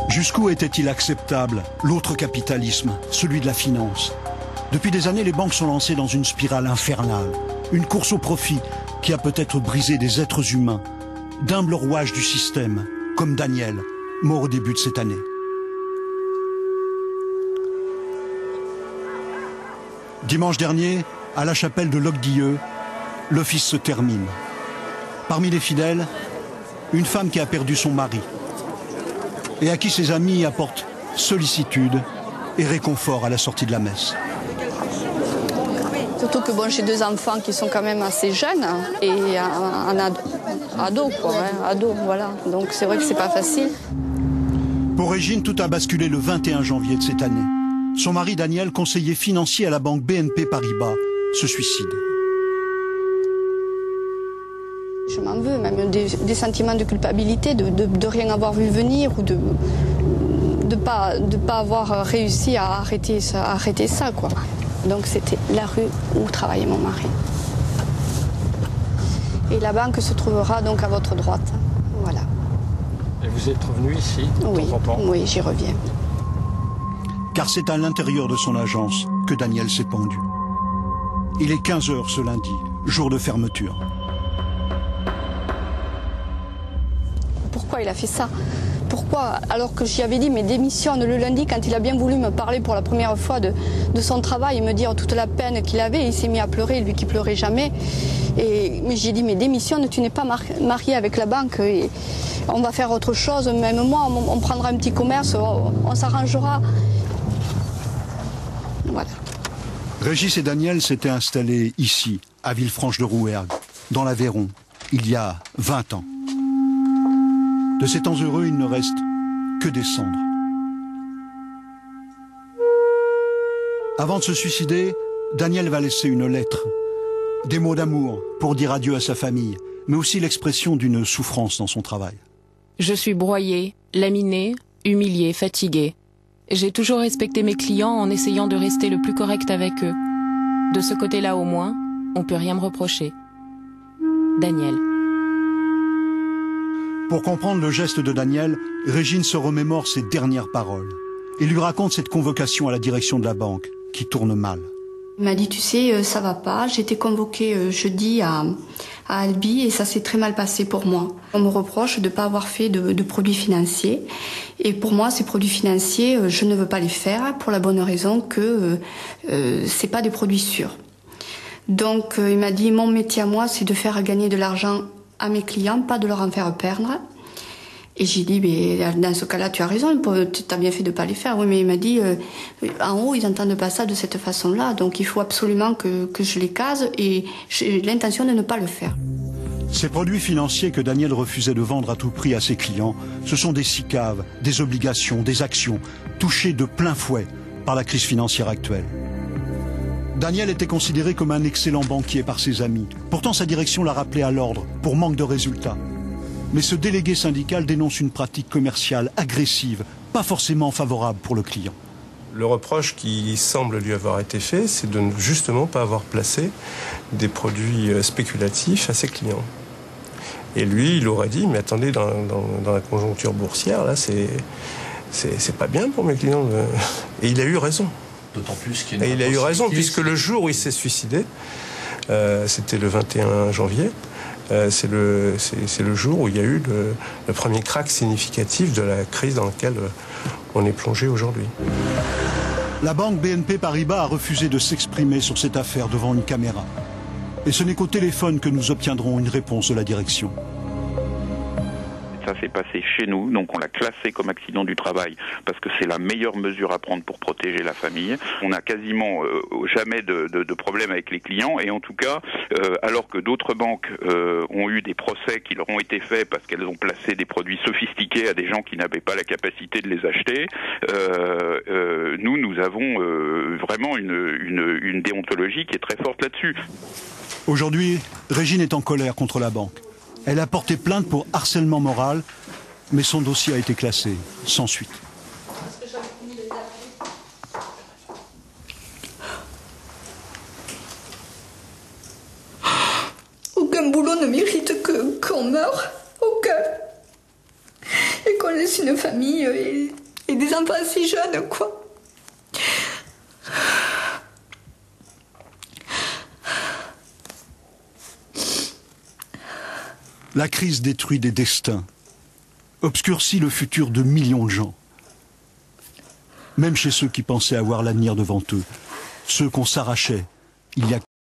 Jusqu'où était-il acceptable l'autre capitalisme, celui de la finance? Depuis des années, les banques sont lancées dans une spirale infernale, une course au profit qui a peut-être brisé des êtres humains, d'humbles rouages du système, comme Daniel, mort au début de cette année. Dimanche dernier, à la chapelle de Locdieux, l'office se termine. Parmi les fidèles, une femme qui a perdu son mari et à qui ses amis apportent sollicitude et réconfort à la sortie de la messe. Surtout que bon, j'ai 2 enfants qui sont quand même assez jeunes et un ado, quoi, hein, ado, voilà. Donc c'est vrai que c'est pas facile. Pour Régine, tout a basculé le 21 janvier de cette année. Son mari Daniel, conseiller financier à la banque BNP Paribas, se suicide. Je m'en veux, même des sentiments de culpabilité, de rien avoir vu venir ou de pas avoir réussi à arrêter ça, quoi. Donc c'était la rue où travaillait mon mari. Et la banque se trouvera donc à votre droite. Voilà. Et vous êtes revenu ici de temps en temps? Oui, j'y reviens. Car c'est à l'intérieur de son agence que Daniel s'est pendu. Il est 15 h ce lundi, jour de fermeture. Pourquoi il a fait ça? Pourquoi, alors que j'y avais dit, mais démissionne le lundi, quand il a bien voulu me parler pour la première fois de son travail et me dire toute la peine qu'il avait, il s'est mis à pleurer, lui qui pleurait jamais. Mais j'ai dit, mais démissionne, tu n'es pas marié avec la banque, et on va faire autre chose, même moi, on prendra un petit commerce, on s'arrangera. Voilà. Régis et Daniel s'étaient installés ici, à Villefranche-de-Rouergue, dans l'Aveyron, il y a 20 ans. De ces temps heureux, il ne reste que des cendres. Avant de se suicider, Daniel va laisser une lettre. Des mots d'amour pour dire adieu à sa famille, mais aussi l'expression d'une souffrance dans son travail. Je suis broyée, laminée, humiliée, fatiguée. J'ai toujours respecté mes clients en essayant de rester le plus correct avec eux. De ce côté-là au moins, on peut rien me reprocher. Daniel. Pour comprendre le geste de Daniel, Régine se remémore ses dernières paroles et lui raconte cette convocation à la direction de la banque qui tourne mal. Il m'a dit, tu sais, ça va pas. J'ai été convoquée jeudi à Albi et ça s'est très mal passé pour moi. On me reproche de ne pas avoir fait de produits financiers. Et pour moi, ces produits financiers, je ne veux pas les faire pour la bonne raison que c'est pas des produits sûrs. Donc il m'a dit, mon métier à moi, c'est de faire gagner de l'argent à mes clients, pas de leur en faire perdre. Et j'ai dit, mais dans ce cas-là, tu as raison, tu as bien fait de ne pas les faire. Oui, mais il m'a dit, en haut, ils n'entendent pas ça de cette façon-là, donc il faut absolument que je les case et j'ai l'intention de ne pas le faire. Ces produits financiers que Daniel refusait de vendre à tout prix à ses clients, ce sont des SICAV, des obligations, des actions, touchées de plein fouet par la crise financière actuelle. Daniel était considéré comme un excellent banquier par ses amis. Pourtant, sa direction l'a rappelé à l'ordre pour manque de résultats. Mais ce délégué syndical dénonce une pratique commerciale agressive, pas forcément favorable pour le client. Le reproche qui semble lui avoir été fait, c'est de ne justement pas avoir placé des produits spéculatifs à ses clients. Et lui, il aurait dit, mais attendez, dans la conjoncture boursière, là, c'est pas bien pour mes clients. Et il a eu raison. D'autant plus qu'il y a Et il a eu raison, puisque le jour où il s'est suicidé, c'était le 21 janvier, c'est le jour où il y a eu le premier crack significatif de la crise dans laquelle on est plongé aujourd'hui. La banque BNP Paribas a refusé de s'exprimer sur cette affaire devant une caméra. Et ce n'est qu'au téléphone que nous obtiendrons une réponse de la direction. Ça s'est passé chez nous, donc on l'a classé comme accident du travail parce que c'est la meilleure mesure à prendre pour protéger la famille. On n'a quasiment jamais de problème avec les clients et en tout cas, alors que d'autres banques ont eu des procès qui leur ont été faits parce qu'elles ont placé des produits sophistiqués à des gens qui n'avaient pas la capacité de les acheter, nous avons vraiment une déontologie qui est très forte là-dessus. Aujourd'hui, Régine est en colère contre la banque. Elle a porté plainte pour harcèlement moral, mais son dossier a été classé sans suite. Aucun boulot ne mérite qu'on meure. Aucun. Et qu'on laisse plus une famille et des enfants si jeunes, quoi. La crise détruit des destins, obscurcit le futur de millions de gens. Même chez ceux qui pensaient avoir l'avenir devant eux, ceux qu'on s'arrachait il y a